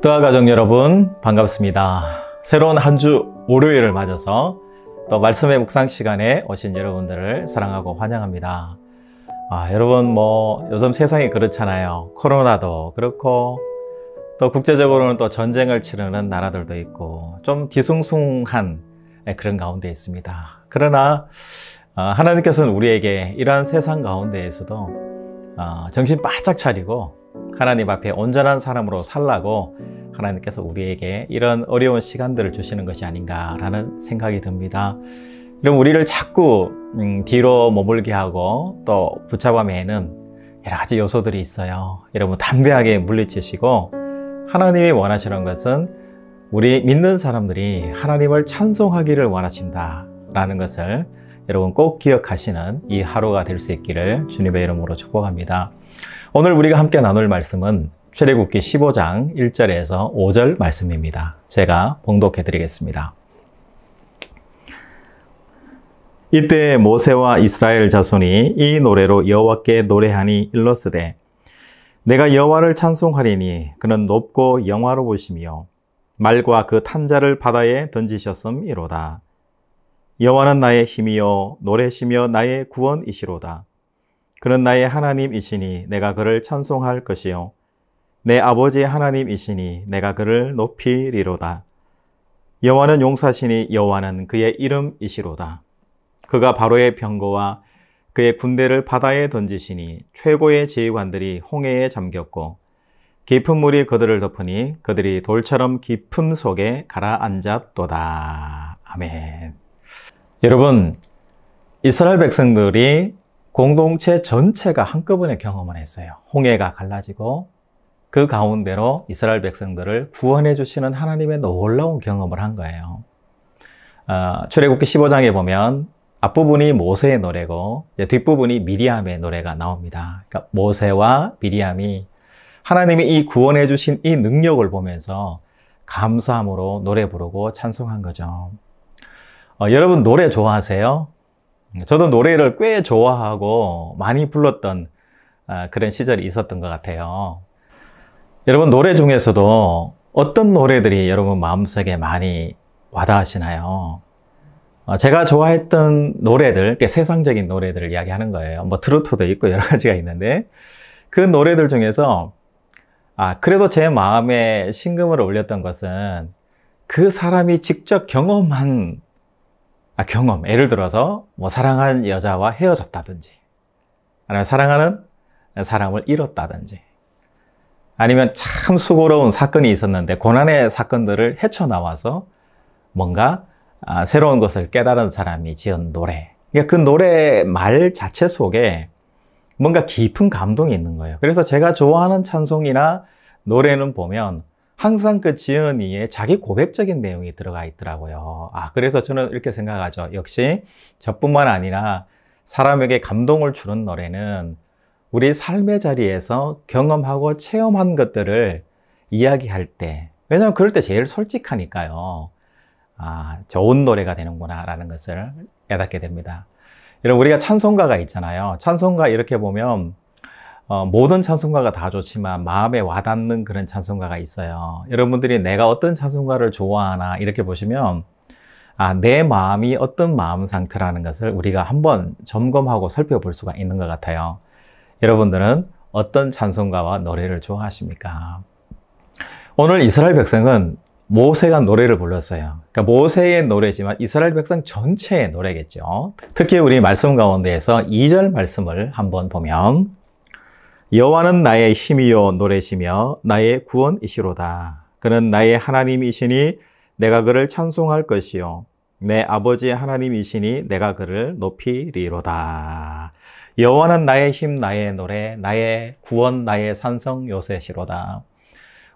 뜨아 가족 여러분 반갑습니다. 새로운 한 주 월요일을 맞아서 또 말씀의 묵상 시간에 오신 여러분들을 사랑하고 환영합니다. 여러분 요즘 세상이 그렇잖아요. 코로나도 그렇고 또 국제적으로는 또 전쟁을 치르는 나라들도 있고 좀 뒤숭숭한 그런 가운데 있습니다. 그러나 하나님께서는 우리에게 이러한 세상 가운데에서도 정신 바짝 차리고 하나님 앞에 온전한 사람으로 살라고 하나님께서 우리에게 이런 어려운 시간들을 주시는 것이 아닌가라는 생각이 듭니다. 그럼 우리를 자꾸 뒤로 머물게 하고 또 붙잡아매는 여러 가지 요소들이 있어요. 여러분 담대하게 물리치시고 하나님이 원하시는 것은 우리 믿는 사람들이 하나님을 찬송하기를 원하신다라는 것을 여러분 꼭 기억하시는 이 하루가 될 수 있기를 주님의 이름으로 축복합니다. 오늘 우리가 함께 나눌 말씀은 출애굽기 15장 1절에서 5절 말씀입니다. 제가 봉독해 드리겠습니다. 이때 모세와 이스라엘 자손이 이 노래로 여호와께 노래하니 일렀으되 내가 여호와를 찬송하리니 그는 높고 영화로우시며 말과 그 탄자를 바다에 던지셨음이로다. 여호와는 나의 힘이요 노래시며 나의 구원이시로다. 그는 나의 하나님이시니 내가 그를 찬송할 것이요 내 아버지의 하나님이시니 내가 그를 높이리로다. 여호와는 용사시니 여호와는 그의 이름이시로다. 그가 바로의 병거와 그의 군대를 바다에 던지시니 최고의 지휘관들이 홍해에 잠겼고 깊은 물이 그들을 덮으니 그들이 돌처럼 깊음 속에 가라앉았도다. 아멘. 여러분, 이스라엘 백성들이 공동체 전체가 한꺼번에 경험을 했어요. 홍해가 갈라지고 그 가운데로 이스라엘 백성들을 구원해 주시는 하나님의 놀라운 경험을 한 거예요. 출애굽기 15장에 보면 앞부분이 모세의 노래고 뒷부분이 미리암의 노래가 나옵니다. 그러니까 모세와 미리암이 하나님이 이 구원해 주신 이 능력을 보면서 감사함으로 노래 부르고 찬송한 거죠. 여러분 노래 좋아하세요? 저도 노래를 꽤 좋아하고 많이 불렀던 그런 시절이 있었던 것 같아요. 여러분 노래 중에서도 어떤 노래들이 여러분 마음속에 많이 와닿으시나요? 제가 좋아했던 노래들, 세상적인 노래들을 이야기하는 거예요. 트로트도 있고 여러 가지가 있는데 그 노래들 중에서 그래도 제 마음에 심금을 울렸던 것은 그 사람이 직접 경험한 경험, 예를 들어서 사랑한 여자와 헤어졌다든지 아니면 사랑하는 사람을 잃었다든지 아니면 참 수고로운 사건이 있었는데 고난의 사건들을 헤쳐나와서 뭔가 새로운 것을 깨달은 사람이 지은 노래. 그러니까 그 노래 말 자체 속에 뭔가 깊은 감동이 있는 거예요. 그래서 제가 좋아하는 찬송이나 노래는 보면 항상 그 지은이의 자기 고백적인 내용이 들어가 있더라고요. 그래서 저는 이렇게 생각하죠. 역시 저뿐만 아니라 사람에게 감동을 주는 노래는 우리 삶의 자리에서 경험하고 체험한 것들을 이야기할 때, 왜냐하면 그럴 때 제일 솔직하니까요. 좋은 노래가 되는구나 라는 것을 깨닫게 됩니다. 여러분 우리가 찬송가가 있잖아요. 찬송가 이렇게 보면 모든 찬송가가 다 좋지만 마음에 와닿는 그런 찬송가가 있어요. 여러분들이 내가 어떤 찬송가를 좋아하나 이렇게 보시면 내 마음이 어떤 마음 상태라는 것을 우리가 한번 점검하고 살펴볼 수가 있는 것 같아요. 여러분들은 어떤 찬송가와 노래를 좋아하십니까? 오늘 이스라엘 백성은 모세가 노래를 불렀어요. 그러니까 모세의 노래지만 이스라엘 백성 전체의 노래겠죠. 특히 우리 말씀 가운데에서 2절 말씀을 한번 보면 여호와는 나의 힘이요 노래시며 나의 구원이시로다. 그는 나의 하나님이시니 내가 그를 찬송할 것이요 내 아버지의 하나님이시니 내가 그를 높이리로다. 여호와는 나의 힘 나의 노래 나의 구원 나의 산성 요새시로다.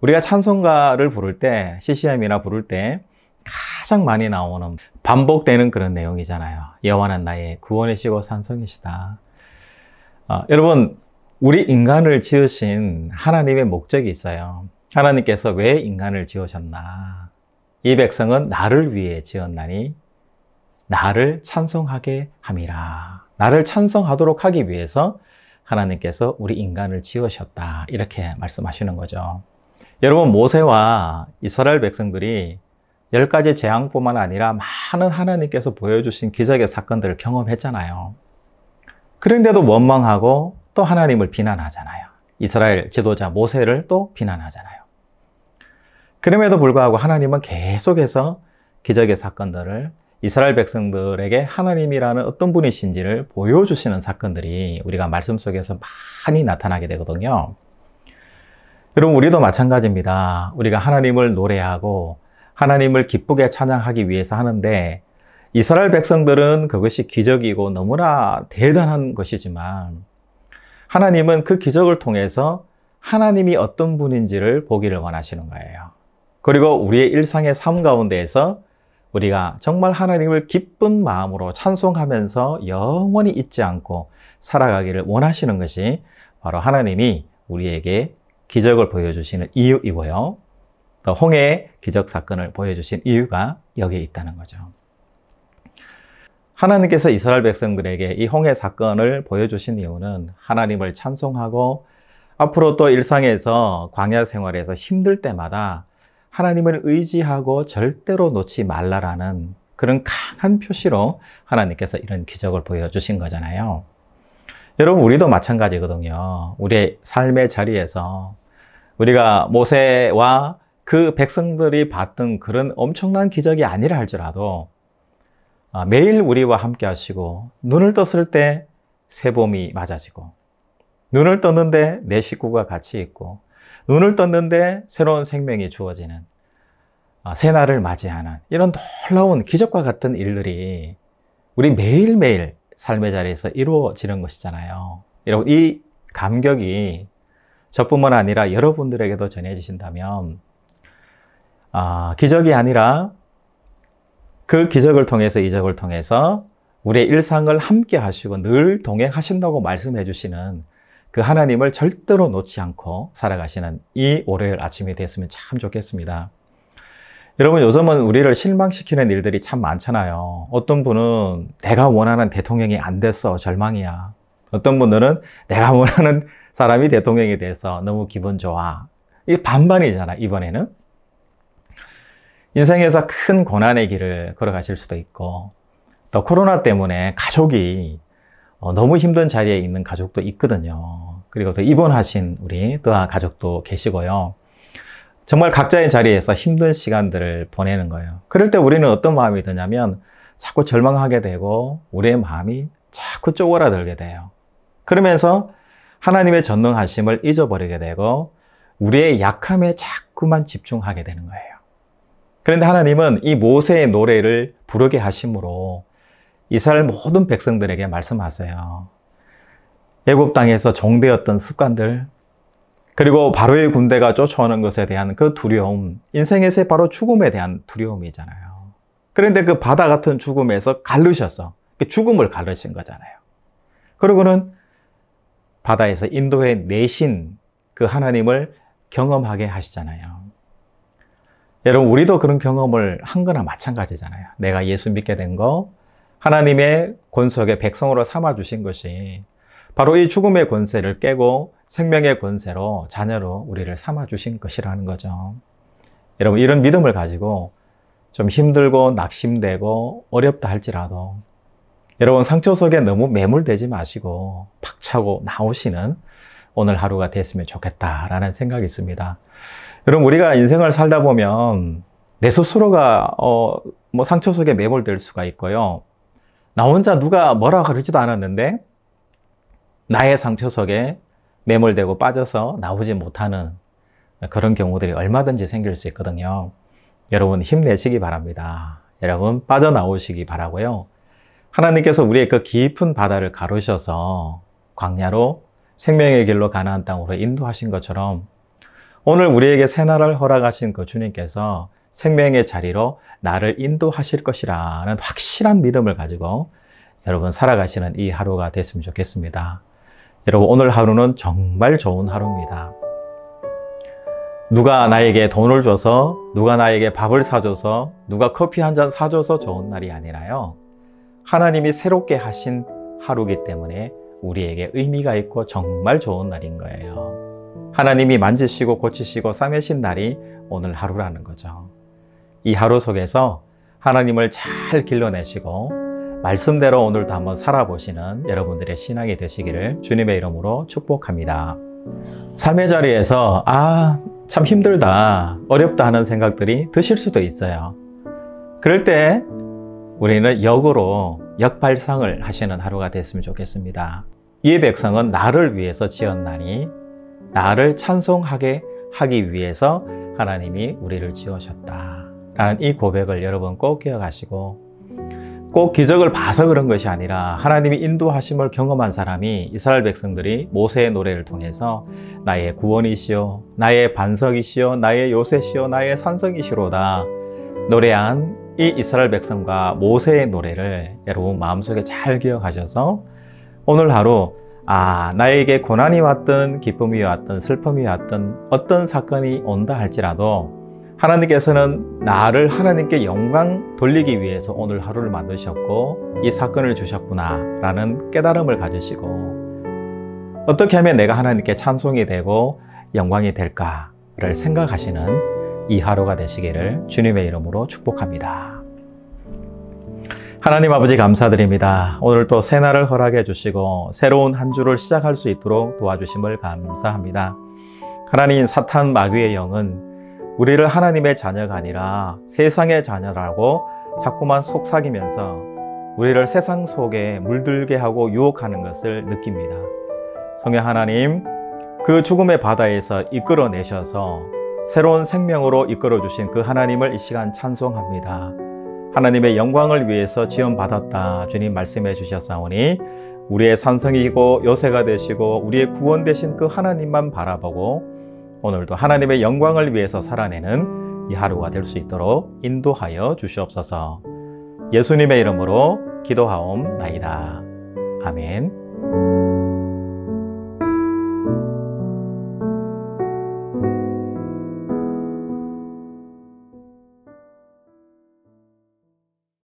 우리가 찬송가를 부를 때 CCM이나 부를 때 가장 많이 나오는 반복되는 그런 내용이잖아요. 여호와는 나의 구원이시고 산성이시다. 여러분 우리 인간을 지으신 하나님의 목적이 있어요. 하나님께서 왜 인간을 지으셨나? 이 백성은 나를 위해 지었나니 나를 찬송하게 함이라. 나를 찬송하도록 하기 위해서 하나님께서 우리 인간을 지으셨다. 이렇게 말씀하시는 거죠. 여러분, 모세와 이스라엘 백성들이 10가지 재앙뿐만 아니라 많은 하나님께서 보여주신 기적의 사건들을 경험했잖아요. 그런데도 원망하고 또 하나님을 비난하잖아요. 이스라엘 지도자 모세를 또 비난하잖아요. 그럼에도 불구하고 하나님은 계속해서 기적의 사건들을 이스라엘 백성들에게 하나님이라는 어떤 분이신지를 보여주시는 사건들이 우리가 말씀 속에서 많이 나타나게 되거든요. 여러분, 우리도 마찬가지입니다. 우리가 하나님을 노래하고 하나님을 기쁘게 찬양하기 위해서 하는데, 이스라엘 백성들은 그것이 기적이고 너무나 대단한 것이지만 하나님은 그 기적을 통해서 하나님이 어떤 분인지를 보기를 원하시는 거예요. 그리고 우리의 일상의 삶 가운데에서 우리가 정말 하나님을 기쁜 마음으로 찬송하면서 영원히 잊지 않고 살아가기를 원하시는 것이 바로 하나님이 우리에게 기적을 보여주시는 이유이고요. 또 홍해의 기적 사건을 보여주신 이유가 여기에 있다는 거죠. 하나님께서 이스라엘 백성들에게 이 홍해 사건을 보여주신 이유는 하나님을 찬송하고 앞으로 또 일상에서 광야 생활에서 힘들 때마다 하나님을 의지하고 절대로 놓지 말라라는 그런 강한 표시로 하나님께서 이런 기적을 보여주신 거잖아요. 여러분, 우리도 마찬가지거든요. 우리의 삶의 자리에서 우리가 모세와 그 백성들이 봤던 그런 엄청난 기적이 아니라 할지라도 매일 우리와 함께 하시고 눈을 떴을 때 새봄이 맞아지고 눈을 떴는데 내 식구가 같이 있고 눈을 떴는데 새로운 생명이 주어지는 새날을 맞이하는 이런 놀라운 기적과 같은 일들이 우리 매일매일 삶의 자리에서 이루어지는 것이잖아요. 여러분, 이 감격이 저뿐만 아니라 여러분들에게도 전해지신다면 기적이 아니라 그 기적을 통해서 이적을 통해서 우리의 일상을 함께 하시고 늘 동행하신다고 말씀해 주시는 그 하나님을 절대로 놓지 않고 살아가시는 이 월요일 아침이 됐으면 참 좋겠습니다. 여러분, 요즘은 우리를 실망시키는 일들이 참 많잖아요. 어떤 분은 내가 원하는 대통령이 안 됐어, 절망이야. 어떤 분들은 내가 원하는 사람이 대통령이 돼서 너무 기분 좋아. 이게 반반이잖아, 이번에는. 인생에서 큰 고난의 길을 걸어가실 수도 있고, 또 코로나 때문에 가족이 너무 힘든 자리에 있는 가족도 있거든요. 그리고 또 입원하신 우리 또 가족도 계시고요. 정말 각자의 자리에서 힘든 시간들을 보내는 거예요. 그럴 때 우리는 어떤 마음이 드냐면 자꾸 절망하게 되고 우리의 마음이 자꾸 쪼그라들게 돼요. 그러면서 하나님의 전능하심을 잊어버리게 되고 우리의 약함에 자꾸만 집중하게 되는 거예요. 그런데 하나님은 이 모세의 노래를 부르게 하심으로 이스라엘 모든 백성들에게 말씀하세요. 애굽 땅에서 종되었던 습관들, 그리고 바로의 군대가 쫓아오는 것에 대한 그 두려움, 인생에서의 바로 죽음에 대한 두려움이잖아요. 그런데 그 바다 같은 죽음에서 가르셨어. 죽음을 가르신 거잖아요. 그러고는 바다에서 인도해 내신 그 하나님을 경험하게 하시잖아요. 여러분, 우리도 그런 경험을 한 거나 마찬가지잖아요. 내가 예수 믿게 된 거, 하나님의 권속의 백성으로 삼아주신 것이 바로 이 죽음의 권세를 깨고 생명의 권세로 자녀로 우리를 삼아주신 것이라는 거죠. 여러분, 이런 믿음을 가지고 좀 힘들고 낙심되고 어렵다 할지라도 여러분, 상처 속에 너무 매몰되지 마시고 팍차고 나오시는 오늘 하루가 됐으면 좋겠다라는 생각이 있습니다. 여러분, 우리가 인생을 살다 보면 내 스스로가 상처 속에 매몰될 수가 있고요. 나 혼자 누가 뭐라 그러지도 않았는데 나의 상처 속에 매몰되고 빠져서 나오지 못하는 그런 경우들이 얼마든지 생길 수 있거든요. 여러분, 힘내시기 바랍니다. 여러분, 빠져나오시기 바라고요. 하나님께서 우리의 그 깊은 바다를 가르셔서 광야로 생명의 길로 가나안 땅으로 인도하신 것처럼 오늘 우리에게 새날을 허락하신 그 주님께서 생명의 자리로 나를 인도하실 것이라는 확실한 믿음을 가지고 여러분 살아가시는 이 하루가 됐으면 좋겠습니다. 여러분, 오늘 하루는 정말 좋은 하루입니다. 누가 나에게 돈을 줘서, 누가 나에게 밥을 사줘서, 누가 커피 한 잔 사줘서 좋은 날이 아니라요. 하나님이 새롭게 하신 하루이기 때문에 우리에게 의미가 있고 정말 좋은 날인 거예요. 하나님이 만지시고 고치시고 싸매신 날이 오늘 하루라는 거죠. 이 하루 속에서 하나님을 잘 길러내시고 말씀대로 오늘도 한번 살아보시는 여러분들의 신앙이 되시기를 주님의 이름으로 축복합니다. 삶의 자리에서 참 힘들다, 어렵다 하는 생각들이 드실 수도 있어요. 그럴 때 우리는 역으로 역발상을 하시는 하루가 됐으면 좋겠습니다. 이 백성은 나를 위해서 지었나니 나를 찬송하게 하기 위해서 하나님이 우리를 지으셨다 라는 이 고백을 여러분 꼭 기억하시고, 꼭 기적을 봐서 그런 것이 아니라 하나님이 인도하심을 경험한 사람이 이스라엘 백성들이 모세의 노래를 통해서 나의 구원이시오, 나의 반석이시오, 나의 요새시오, 나의 산성이시로다 노래한 이 이스라엘 백성과 모세의 노래를 여러분 마음속에 잘 기억하셔서 오늘 하루 나에게 고난이 왔든 기쁨이 왔든 슬픔이 왔든 어떤 사건이 온다 할지라도 하나님께서는 나를 하나님께 영광 돌리기 위해서 오늘 하루를 만드셨고 이 사건을 주셨구나 라는 깨달음을 가지시고 어떻게 하면 내가 하나님께 찬송이 되고 영광이 될까를 생각하시는 이 하루가 되시기를 주님의 이름으로 축복합니다. 하나님 아버지 감사드립니다. 오늘 또 새날을 허락해 주시고 새로운 한 주를 시작할 수 있도록 도와주심을 감사합니다. 하나님, 사탄 마귀의 영은 우리를 하나님의 자녀가 아니라 세상의 자녀라고 자꾸만 속삭이면서 우리를 세상 속에 물들게 하고 유혹하는 것을 느낍니다. 성령 하나님, 그 죽음의 바다에서 이끌어내셔서 새로운 생명으로 이끌어주신 그 하나님을 이 시간 찬송합니다. 하나님의 영광을 위해서 지원받았다 주님 말씀해 주셨사오니 우리의 산성이고 요새가 되시고 우리의 구원 되신 그 하나님만 바라보고 오늘도 하나님의 영광을 위해서 살아내는 이 하루가 될 수 있도록 인도하여 주시옵소서. 예수님의 이름으로 기도하옵나이다. 아멘.